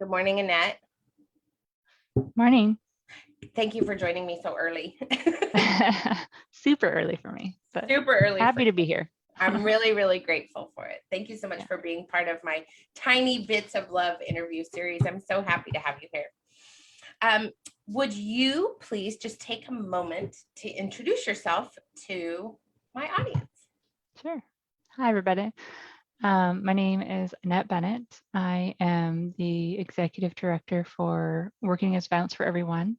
Good morning, Annette. Morning. Thank you for joining me so early. Super early for me, but Super early for happy to you. be here. I'm really, really grateful for it. Thank you so much Yeah, for being part of my Tiny Bits of Love interview series. I'm so happy to have you here. Um, would you please just take a moment to introduce yourself to my audience? sure. Hi, everybody. My name is Annette Bennett. I am the executive director for Working as Violence for Everyone,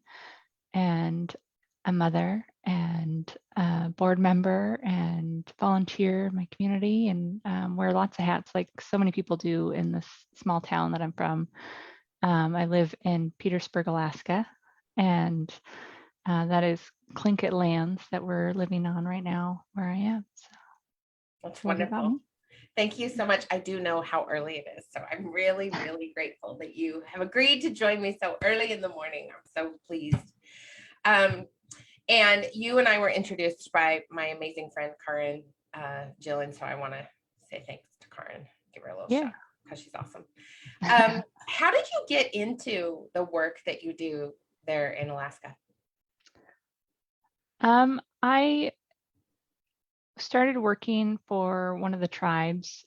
and a mother and a board member and volunteer in my community, and wear lots of hats like so many people do in this small town that I'm from. I live in Petersburg, Alaska, and that is Tlingit lands that we're living on right now where I am. So That's a little bit about wonderful. me. Thank you so much. I do know how early it is. So I'm really, really grateful that you have agreed to join me so early in the morning. I'm so pleased. Um, and you and I were introduced by my amazing friend, Karin Jill. And so I want to say thanks to Karin, give her a little Yeah. shout because she's awesome. How did you get into the work that you do there in Alaska? I started working for one of the tribes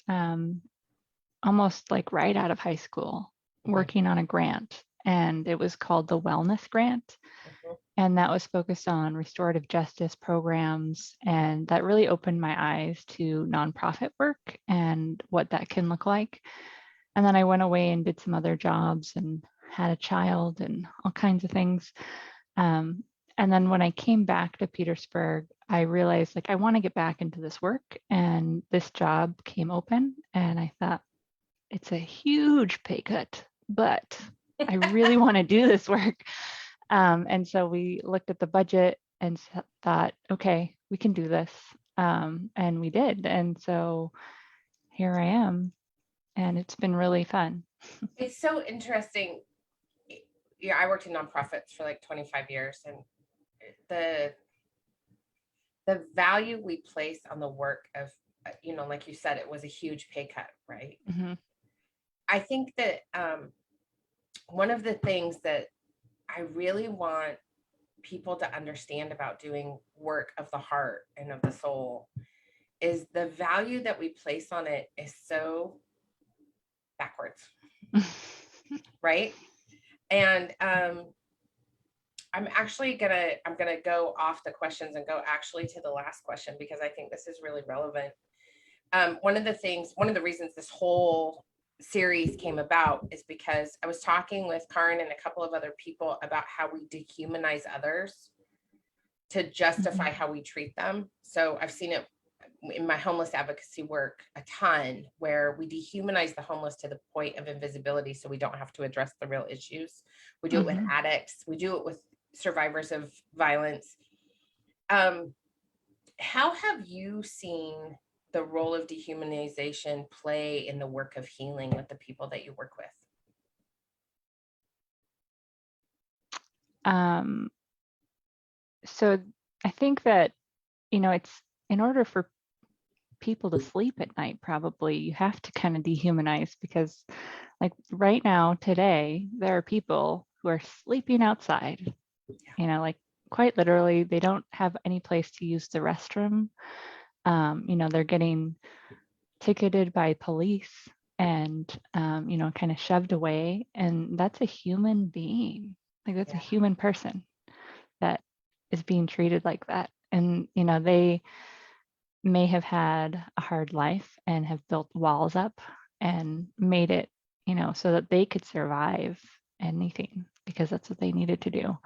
almost like right out of high school, Mhm, working on a grant, and it was called the Wellness Grant. mhm, And that was focused on restorative justice programs. And that really opened my eyes to nonprofit work and what that can look like. And then I went away and did some other jobs and had a child and all kinds of things. Um, and then when I came back to Petersburg, I realized like I want to get back into this work. And this job came open, and I thought it's a huge pay cut, but I really want to do this work. And so we looked at the budget and thought, okay, we can do this. And we did. And so here I am, and it's been really fun. It's so interesting. Yeah, I worked in nonprofits for like 25 years, and the the value we place on the work of, like you said, it was a huge pay cut, right? Mhm. I think that one of the things that I really want people to understand about doing work of the heart and of the soul is the value that we place on it is so backwards, right? And I'm gonna go off the questions and go actually to the last question because I think this is really relevant. One of the reasons this whole series came about is because I was talking with Karin and a couple of other people about how we dehumanize others to justify Mhm. how we treat them. So I've seen it in my homeless advocacy work a ton, where we dehumanize the homeless to the point of invisibility so we don't have to address the real issues. We do it with Mhm. addicts, we do it with survivors of violence. Um, how have you seen the role of dehumanization play in the work of healing with the people that you work with? Um, so I think that, it's in order for people to sleep at night, probably you have to kind of dehumanize because, like, right now, today, there are people who are sleeping outside, like quite literally, they don't have any place to use the restroom. They're getting ticketed by police and, kind of shoved away. And that's a human being. Like, that's a Yeah, human person that is being treated like that. And, they may have had a hard life and have built walls up and made it, so that they could survive anything because that's what they needed to do.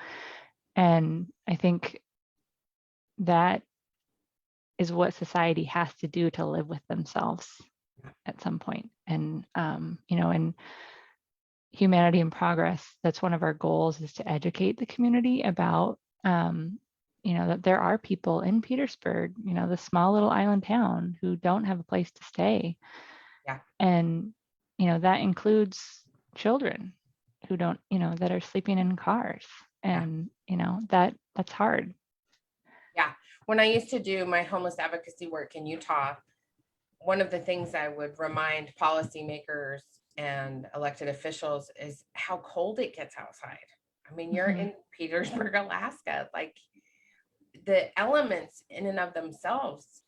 And I think that is what society has to do to live with themselves at some point. And, in Humanity in Progress, that's one of our goals, is to educate the community about, that there are people in Petersburg, the small little island town, who don't have a place to stay. yeah, And, that includes children who don't, that are sleeping in cars. yeah, And, that's hard. yeah. When I used to do my homeless advocacy work in Utah, one of the things I would remind policymakers and elected officials is how cold it gets outside. I mean, you're Mhm. in Petersburg, Alaska, like the elements in and of themselves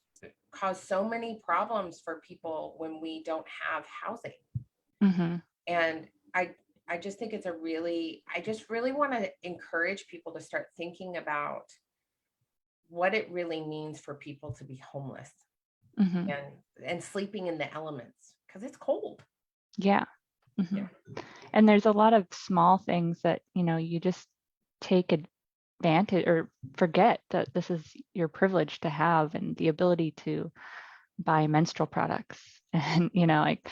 cause so many problems for people when we don't have housing. Mhm. And I just think it's I just really want to encourage people to start thinking about what it really means for people to be homeless Mhm. and sleeping in the elements because it's cold. Yeah. Yeah. Mhm. And there's a lot of small things that, you just take advantage or forget that this is your privilege to have, and the ability to buy menstrual products. And, like,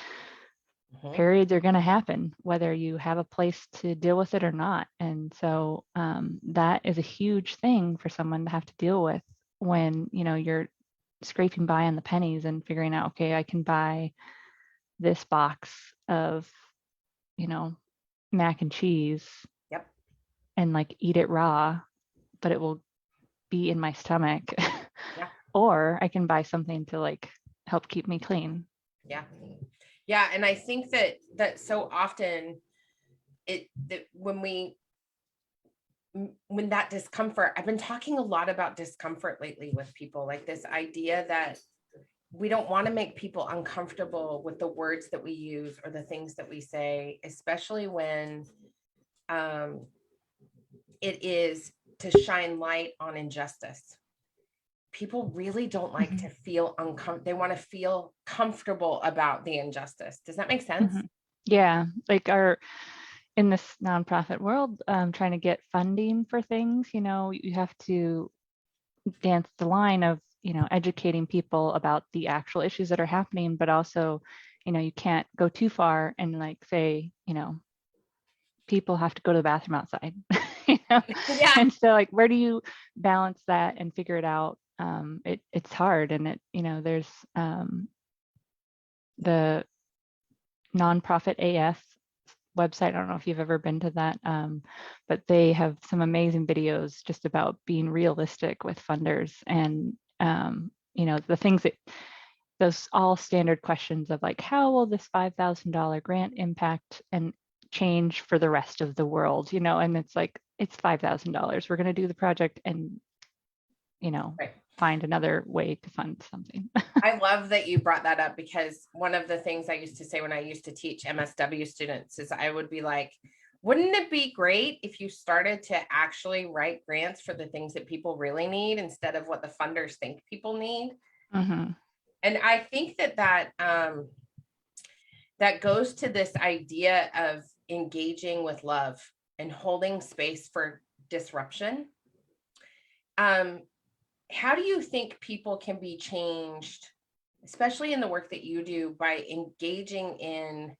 Mhm. periods are going to happen whether you have a place to deal with it or not. And so that is a huge thing for someone to have to deal with when, you're scraping by on the pennies and figuring out, okay, I can buy this box of, you know, mac and cheese Yep. and like eat it raw, but it will be in my stomach. Yeah. Or I can buy something to like help keep me clean. Yeah. Yeah. And I think that so often that when that discomfort, I've been talking a lot about discomfort lately with people, like this idea that we don't want to make people uncomfortable with the words that we use or the things that we say, especially when um, it is to shine light on injustice. People really don't like Mhm. to feel uncomfortable. They want to feel comfortable about the injustice. Does that make sense? Mhm. Yeah, like our in this nonprofit world, trying to get funding for things, you have to dance the line of, educating people about the actual issues that are happening, but also, you can't go too far and like say, people have to go to the bathroom outside, you know? Yeah. And so like, where do you balance that and figure it out? It's hard. And there's the nonprofit AF website. I don't know if you've ever been to that, but they have some amazing videos just about being realistic with funders and, the things that those all standard questions of like, how will this $5,000 grant impact and change for the rest of the world? And it's like, it's $5,000. We're going to do the project and, you know, Right. find another way to fund something. I love that you brought that up because one of the things I used to say when I used to teach MSW students is I would be like, wouldn't it be great if you started to actually write grants for the things that people really need instead of what the funders think people need? Mm-hmm. And I think that goes to this idea of engaging with love and holding space for disruption. Um, how do you think people can be changed, especially in the work that you do, by engaging in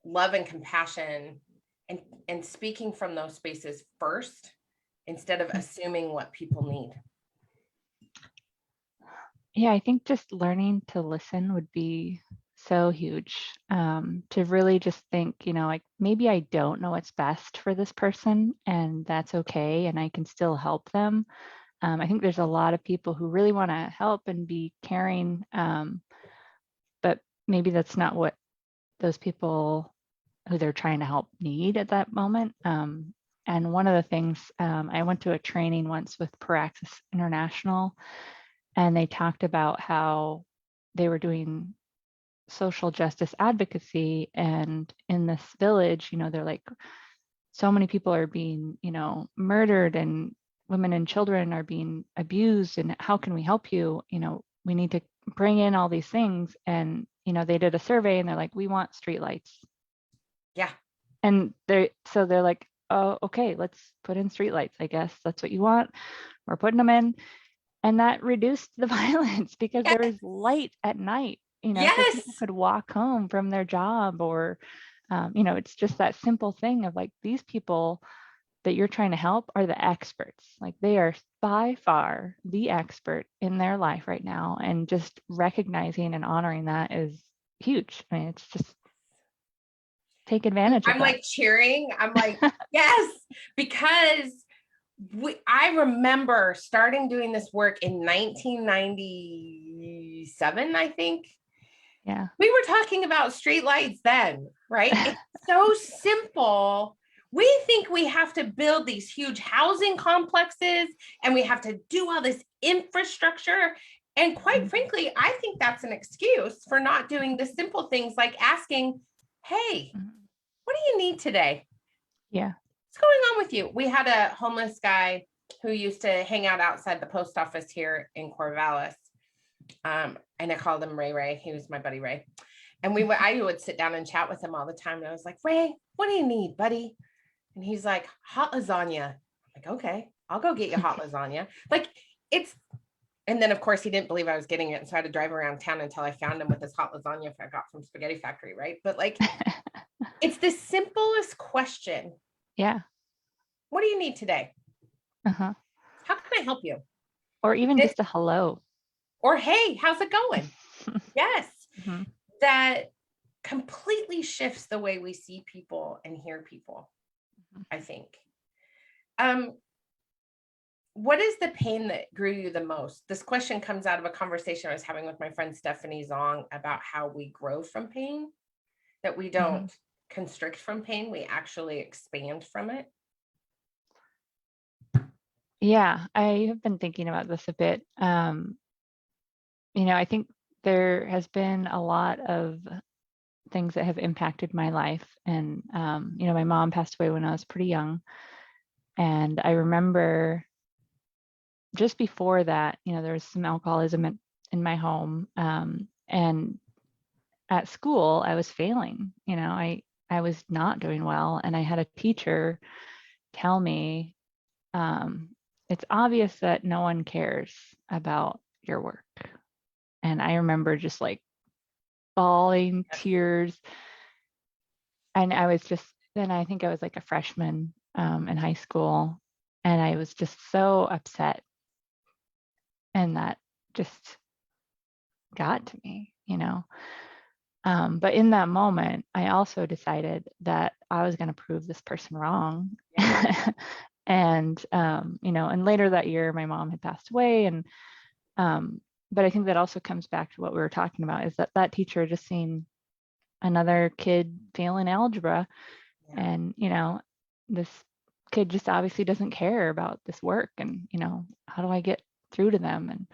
love and compassion and speaking from those spaces first instead of assuming what people need? Yeah, I think just learning to listen would be so huge. To really just think, like maybe I don't know what's best for this person, and that's okay, and I can still help them. I think there's a lot of people who really want to help and be caring, but maybe that's not what those people who they're trying to help need at that moment. And one of the things, I went to a training once with Praxis International, and they talked about how they were doing social justice advocacy. And in this village, they're like, so many people are being, murdered, and women and children are being abused. And how can we help you? We need to bring in all these things. And, they did a survey and they're like, we want streetlights. Yeah. And they're like, oh, okay, let's put in streetlights. I guess that's what you want. We're putting them in. And that reduced the violence because there Yes. was light at night, so people Yes. could walk home from their job, or it's just that simple thing of like, these people that you're trying to help are the experts. Like, they are by far the expert in their life right now, and just recognizing and honoring that is huge. I mean, it's just take advantage of I'm that. like cheering. I'm like, yes, because I remember starting doing this work in 1997, I think. Yeah. We were talking about street lights then, right? It's so simple. We think we have to build these huge housing complexes and we have to do all this infrastructure. And quite frankly, I think that's an excuse for not doing the simple things like asking, hey, what do you need today? Yeah. What's going on with you? We had a homeless guy who used to hang out outside the post office here in Corvallis. And I called him Ray Ray. He was my buddy Ray. And I would sit down and chat with him all the time. And I was like, Ray, what do you need, buddy? And he's like, hot lasagna. I'm like, okay, I'll go get you hot lasagna. Like it's, and then of course he didn't believe I was getting it. And so I had to drive around town until I found him with this hot lasagna I got from Spaghetti Factory, right? But like, it's the simplest question. Yeah. What do you need today? Uh-huh. How can I help you? Or even just a hello. Or hey, how's it going? Yes. Mm-hmm. That completely shifts the way we see people and hear people, I think. What is the pain that grew you the most? This question comes out of a conversation I was having with my friend Stephanie Zong about how we grow from pain, that we don't constrict from pain, we actually expand from it. Yeah, I have been thinking about this a bit. I think there has been a lot of things that have impacted my life. And, my mom passed away when I was pretty young. And I remember just before that, there was some alcoholism in my home. And at school, I was failing. I was not doing well. And I had a teacher tell me, it's obvious that no one cares about your work. And I remember just like bawling tears. And I think I was like a freshman in high school. And I was just so upset. And that just got to me. But in that moment, I also decided that I was going to prove this person wrong. Yeah. And later that year, my mom had passed away. But I think that also comes back to what we were talking about, is that teacher just seen another kid failing algebra. Yeah. And, this kid just obviously doesn't care about this work. And, how do I get through to them?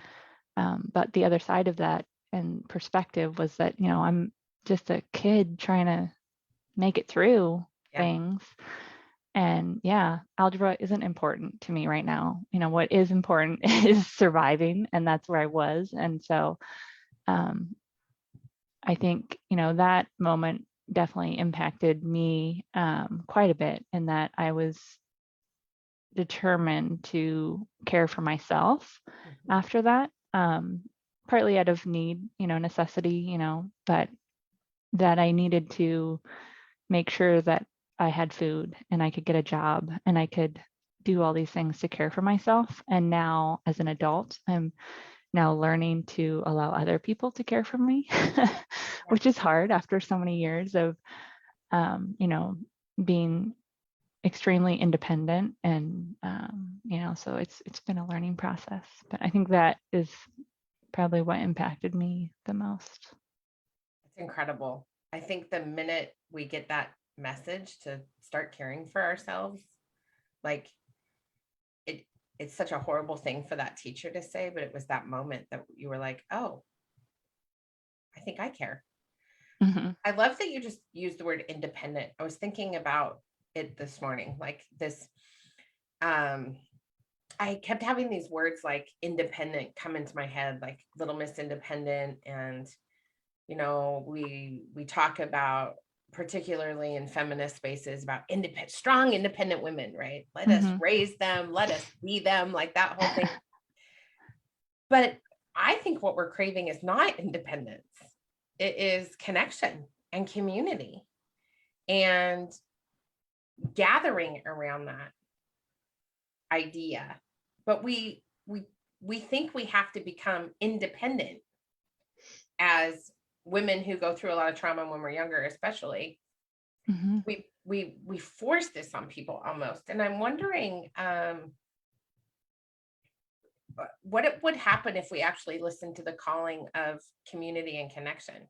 And, but the other side of that and perspective was that, I'm just a kid trying to make it through things. And yeah, algebra isn't important to me right now. What is important is surviving, and that's where I was. And so I think, that moment definitely impacted me quite a bit, in that I was determined to care for myself after that, partly out of need, necessity, but that I needed to make sure that I had food and I could get a job and I could do all these things to care for myself. And now as an adult, I'm now learning to allow other people to care for me, which is hard after so many years of, being extremely independent. And, so it's been a learning process, but I think that is probably what impacted me the most. It's incredible. I think the minute we get that message to start caring for ourselves, like it's such a horrible thing for that teacher to say, but it was that moment that you were like, oh, I think I care. Mm-hmm. I love that you just used the word independent. I was thinking about it this morning, like this, I kept having these words like independent come into my head, like Little Miss Independent. And, we talk about, particularly in feminist spaces, about strong, independent women, right? Let us raise them, let us be them, like that whole thing. But I think what we're craving is not independence. It is connection and community and gathering around that idea. But we think we have to become independent as women who go through a lot of trauma when we're younger, especially. We force this on people almost. And I'm wondering what it would happen if we actually listened to the calling of community and connection.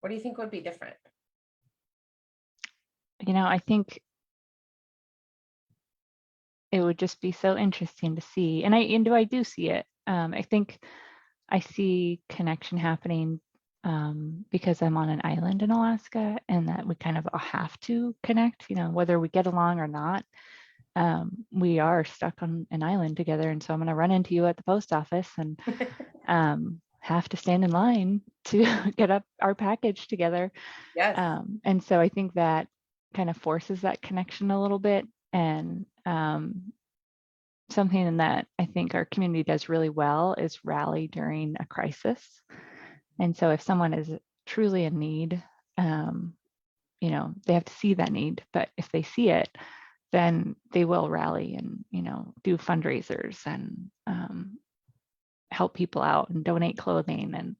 What do you think would be different? I think it would just be so interesting to see. And I do see it. I think I see connection happening because I'm on an island in Alaska, and that we kind of have to connect, whether we get along or not. We are stuck on an island together. And so I'm going to run into you at the post office and have to stand in line to get up our package together. Yes. And so I think that kind of forces that connection a little bit. And something that I think our community does really well is rally during a crisis. And so if someone is truly in need, they have to see that need. But if they see it, then they will rally and, do fundraisers and help people out and donate clothing and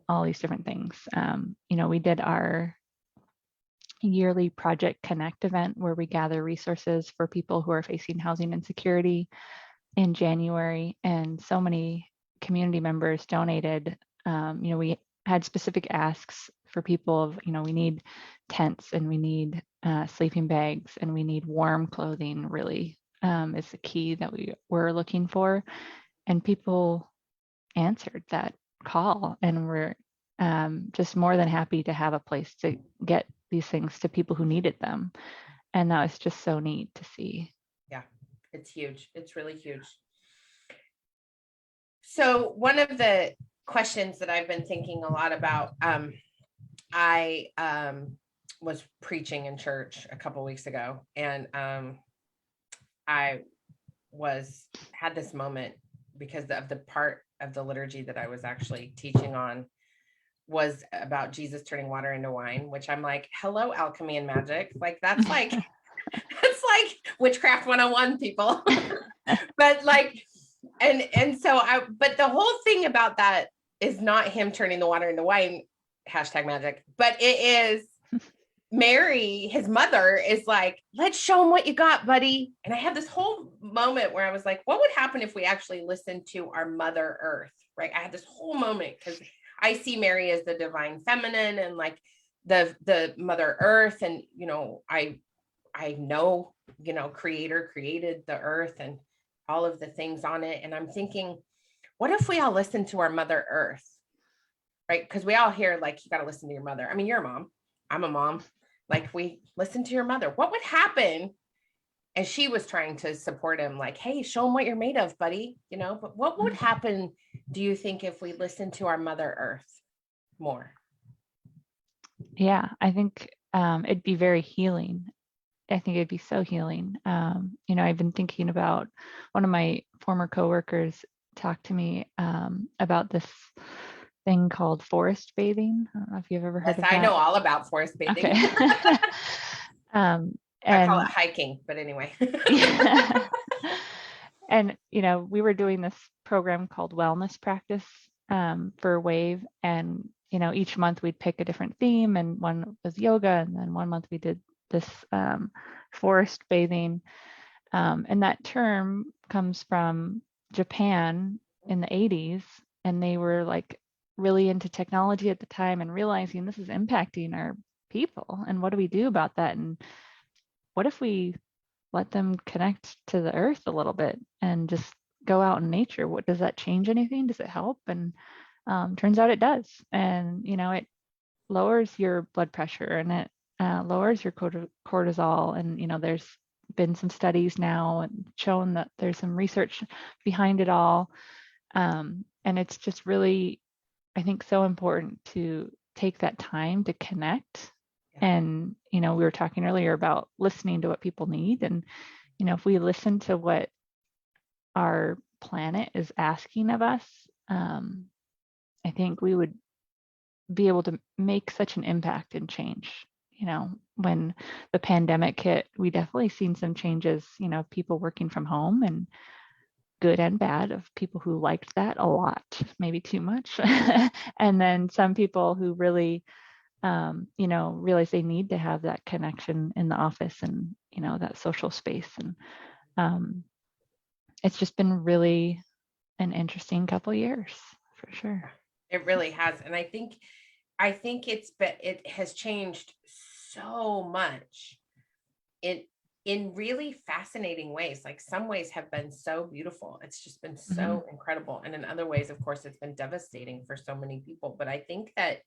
all these different things. We did our yearly Project Connect event where we gather resources for people who are facing housing insecurity in January, and so many community members donated. We had specific asks for people of, we need tents and we need sleeping bags and we need warm clothing, really is the key that we were looking for. And people answered that call and were just more than happy to have a place to get these things to people who needed them. And that was just so neat to see. Yeah, it's huge. It's really huge. So one of the questions that I've been thinking a lot about, I was preaching in church a couple weeks ago, and I had this moment because of the part of the liturgy that I was actually teaching on was about Jesus turning water into wine, which I'm like, hello, alchemy and magic. Like that's like witchcraft 101, people. But like, and so but the whole thing about that is not him turning the water into wine, #magic, but it is Mary, his mother, is like, let's show him what you got, buddy. And I had this whole moment where I was like, what would happen if we actually listened to our Mother Earth, right? I had this whole moment because I see Mary as the divine feminine and like the Mother Earth. And, I know, Creator created the earth and all of the things on it. And I'm thinking, what if we all listen to our Mother Earth, right? Because we all hear like, you got to listen to your mother. I mean, you're a mom. I'm a mom. Like, we listen to your mother. What would happen? And she was trying to support him, like, hey, show him what you're made of, buddy. But what would happen, do you think, if we listen to our Mother Earth more? Yeah, I think it'd be very healing. I think it'd be so healing. I've been thinking about, one of my former coworkers talked to me about this thing called forest bathing. I don't know if you've ever heard of that. I know all about forest bathing. Okay. I call it hiking, but anyway. Yeah. And, we were doing this program called Wellness Practice for WAVE. And, each month we'd pick a different theme, and one was yoga. And then one month we did this forest bathing. And that term comes from Japan in the 80s. And they were like really into technology at the time and realizing this is impacting our people. And what do we do about that? And what if we let them connect to the earth a little bit and just go out in nature? What does that change anything? Does it help? And turns out it does. And, it lowers your blood pressure and it lowers your cortisol. And, there's been some studies now and shown that there's some research behind it all. And it's just really, I think, so important to take that time to connect. And, we were talking earlier about listening to what people need. And, if we listen to what our planet is asking of us, I think we would be able to make such an impact and change. When the pandemic hit, we definitely seen some changes, people working from home, and good and bad, of people who liked that a lot, maybe too much. And then some people who really realize they need to have that connection in the office and, that social space. And it's just been really an interesting couple years, for sure. It really has. And I think I think it has changed so much in really fascinating ways. Like some ways have been so beautiful. It's just been Mm-hmm. so incredible. And in other ways, of course, it's been devastating for so many people. But I think that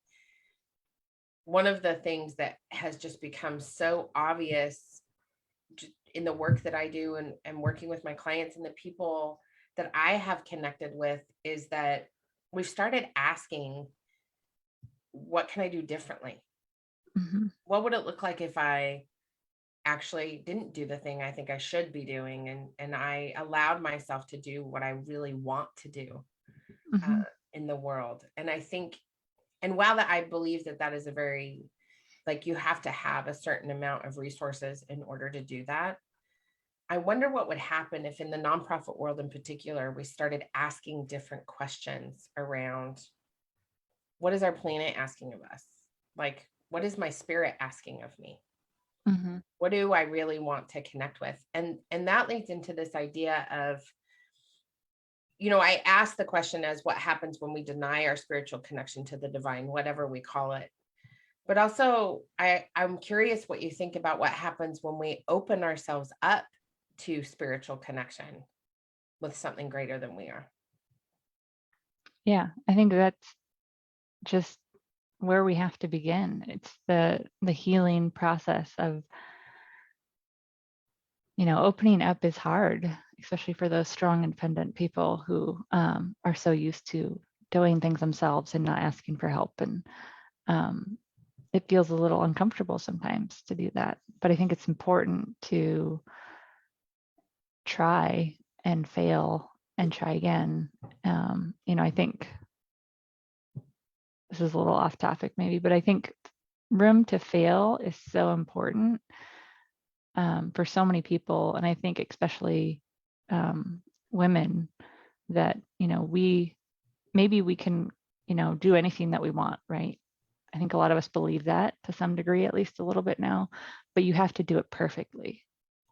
one of the things that has just become so obvious in the work that I do and working with my clients and the people that I have connected with is that we've started asking, what can I do differently? Mm-hmm. What would it look like if I actually didn't do the thing I think I should be doing, and I allowed myself to do what I really want to do Mm-hmm. in the world? And I think, and while that I believe that that is a very, like, you have to have a certain amount of resources in order to do that. I wonder what would happen if in the nonprofit world in particular, we started asking different questions around, what is our planet asking of us? Like, what is my spirit asking of me? Mm-hmm. What do I really want to connect with? And that leads into this idea of, I ask the question as what happens when we deny our spiritual connection to the divine, whatever we call it. But also I'm curious what you think about what happens when we open ourselves up to spiritual connection with something greater than we are. Yeah, I think that's just where we have to begin. It's the healing process of, opening up is hard, especially for those strong, independent people who are so used to doing things themselves and not asking for help. And it feels a little uncomfortable sometimes to do that. But I think it's important to try and fail and try again. I think this is a little off topic maybe, but I think room to fail is so important for so many people. And I think especially women that, we can, do anything that we want, right? I think a lot of us believe that to some degree, at least a little bit now, but you have to do it perfectly.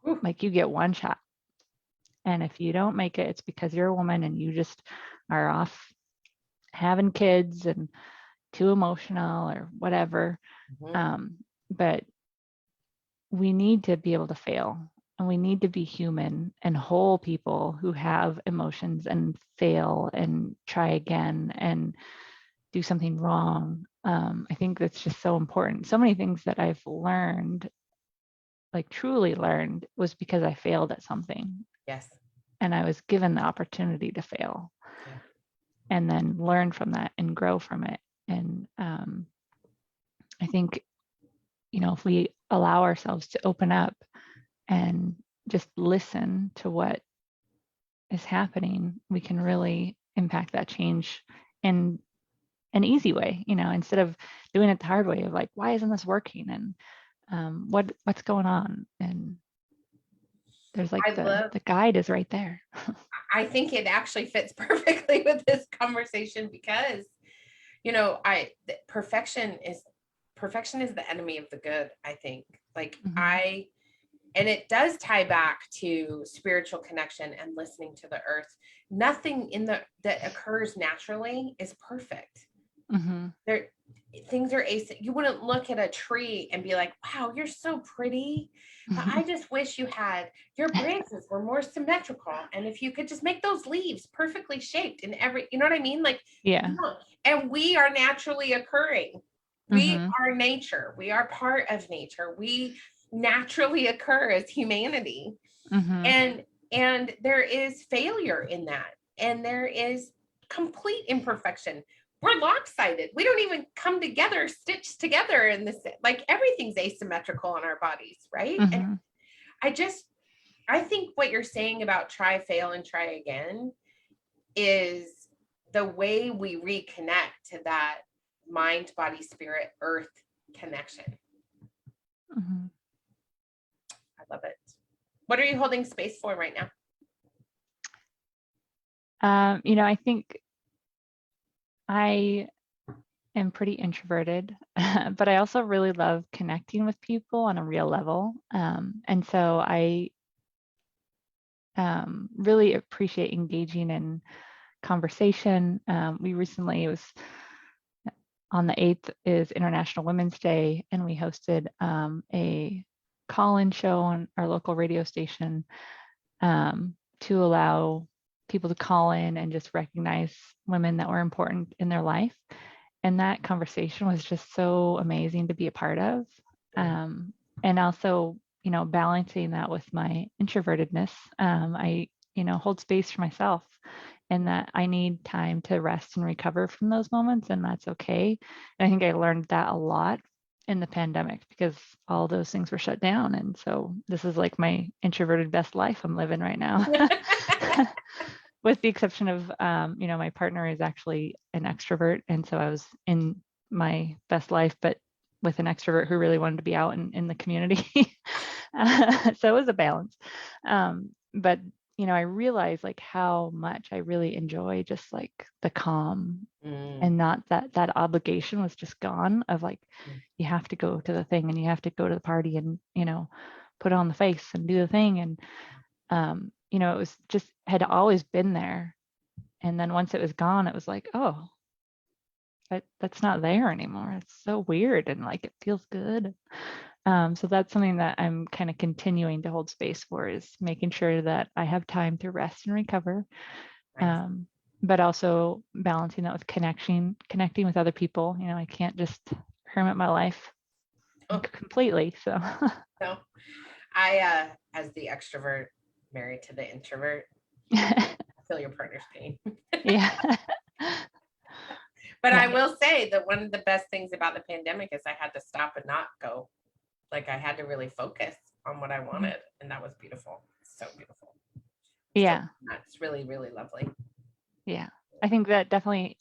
Whew. Like you get one shot. And if you don't make it, it's because you're a woman and you just are off having kids and too emotional or whatever. Mhm. But we need to be able to fail, and we need to be human and whole people who have emotions and fail and try again and do something wrong. I think that's just so important. So many things that I've learned, like truly learned, was because I failed at something Yes. and I was given the opportunity to fail Yeah. and then learn from that and grow from it. And I think, if we allow ourselves to open up and just listen to what is happening, we can really impact that change in an easy way, instead of doing it the hard way of like, why isn't this working? And what's going on? And there's like I love, the guide is right there. I think it actually fits perfectly with this conversation because, perfection is the enemy of the good, I think. Like Mm-hmm. and it does tie back to spiritual connection and listening to the earth. Nothing that occurs naturally is perfect. Mm-hmm. There, things are you wouldn't look at a tree and be like, wow, you're so pretty, but I just wish you had, your branches were more symmetrical, and if you could just make those leaves perfectly shaped in every, you know what I mean, like, Yeah. no. And we are naturally occurring, we Mm-hmm. are nature, we are part of nature, we naturally occur as humanity. Mm-hmm. And there is failure in that, and there is complete imperfection. We're lopsided, we don't even come together stitched together in this, like everything's asymmetrical in our bodies, right? And Mm-hmm. i just I think what you're saying about try, fail, and try again is the way we reconnect to that mind, body, spirit, earth connection. Mm-hmm. I love it. What are you holding space for right now? I think I am pretty introverted, but I also really love connecting with people on a real level. And so I really appreciate engaging in conversation. We recently, it was on the 8th is International Women's Day, and we hosted a call-in show on our local radio station to allow people to call in and just recognize women that were important in their life. And that conversation was just so amazing to be a part of. And also, balancing that with my introvertedness, I, hold space for myself, and that I need time to rest and recover from those moments, and that's okay. And I think I learned that a lot in the pandemic because all those things were shut down. And so this is like my introverted best life I'm living right now. With the exception of, my partner is actually an extrovert. And so I was in my best life, but with an extrovert who really wanted to be out in the community. So it was a balance. But, I realized like how much I really enjoy just like the calm, and not that obligation was just gone of like, you have to go to the thing and you have to go to the party and, put on the face and do the thing. And, it was just had always been there. And then once it was gone, it was like, oh, that's not there anymore. It's so weird. And like, it feels good. So that's something that I'm kind of continuing to hold space for, is making sure that I have time to rest and recover. Nice. But also balancing that with connecting with other people. I can't just hermit my life completely. So So I, as the extrovert married to the introvert, I feel your partner's pain. Yeah. But I will say that one of the best things about the pandemic is I had to stop and not go. Like I had to really focus on what I wanted, and that was beautiful. So beautiful. Yeah. So that's really, really lovely. Yeah. I think that definitely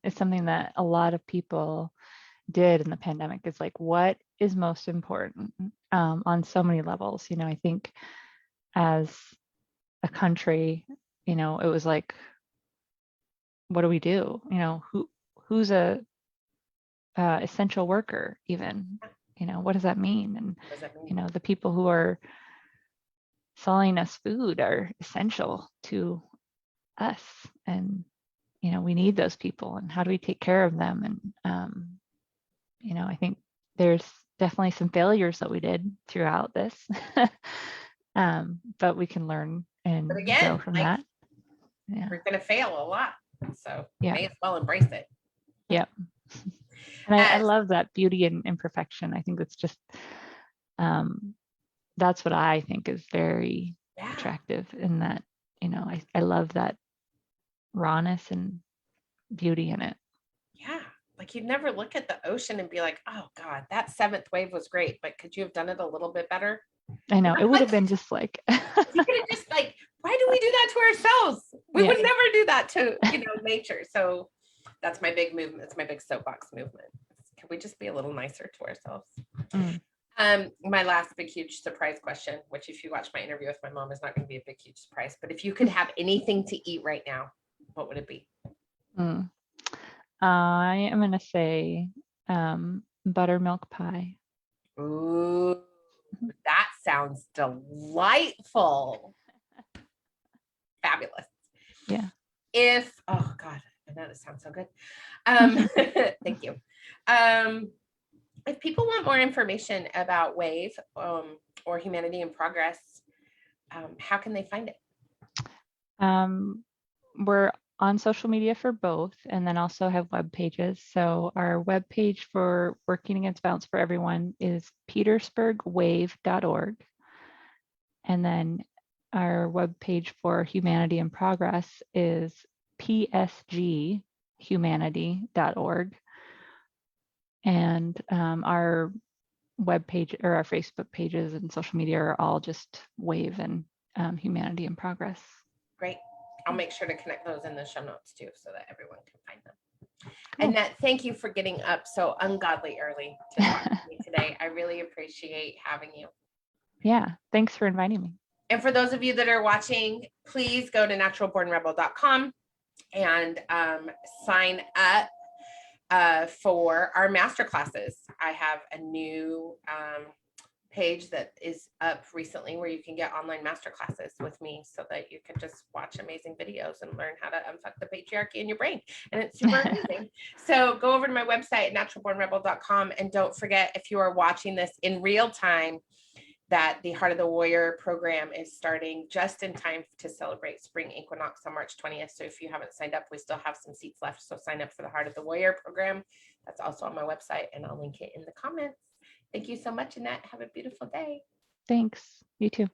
is something that a lot of people did in the pandemic, is like, what is most important on so many levels. I think as a country, it was like, what do we do? Who's a essential worker even? What does that mean? And What does that mean? the people who are selling us food are essential to us, and we need those people, and how do we take care of them? And I think there's definitely some failures that we did throughout this, but we can learn and But again, grow from like, that. Yeah. we're gonna fail a lot, so Yeah. may as well embrace it. Yep. And I love that beauty and imperfection. I think it's just that's what I think is very attractive in that. I love that rawness and beauty in it. Yeah. Like you'd never look at the ocean and be like, oh God, that seventh wave was great, but could you have done it a little bit better? I know, it would have been just like, you could have just like, why do we do that to ourselves? We would never do that to, nature. So that's my big movement. It's my big soapbox movement. Can we just be a little nicer to ourselves? My last big, huge surprise question, which if you watch my interview with my mom is not going to be a big, huge surprise, but if you could have anything to eat right now, what would it be? I am going to say buttermilk pie. Ooh, that sounds delightful. Fabulous. Yeah. Oh God, I know this sounds so good. Thank you. If people want more information about WAVE or Humanity in Progress, how can they find it? We're on social media for both, and then also have web pages. So our web page for Working Against Violence for Everyone is petersburgwave.org. And then our web page for Humanity in Progress is psghumanity.org. And our web page or our Facebook pages and social media are all just WAVE and Humanity in Progress. Great. I'll make sure to connect those in the show notes too, so that everyone can find them. Cool. Annette, thank you for getting up so ungodly early to talk to me today. I really appreciate having you. Yeah, thanks for inviting me. And for those of you that are watching, please go to naturalbornrebel.com and sign up for our masterclasses. I have a new page that is up recently where you can get online master classes with me so that you can just watch amazing videos and learn how to unfuck the patriarchy in your brain. And it's super amazing. So go over to my website, naturalbornrebel.com. And don't forget, if you are watching this in real time, that the Heart of the Warrior program is starting just in time to celebrate spring equinox on March 20th. So if you haven't signed up, we still have some seats left. So sign up for the Heart of the Warrior program. That's also on my website, and I'll link it in the comments. Thank you so much, Annette. Have a beautiful day. Thanks. You too.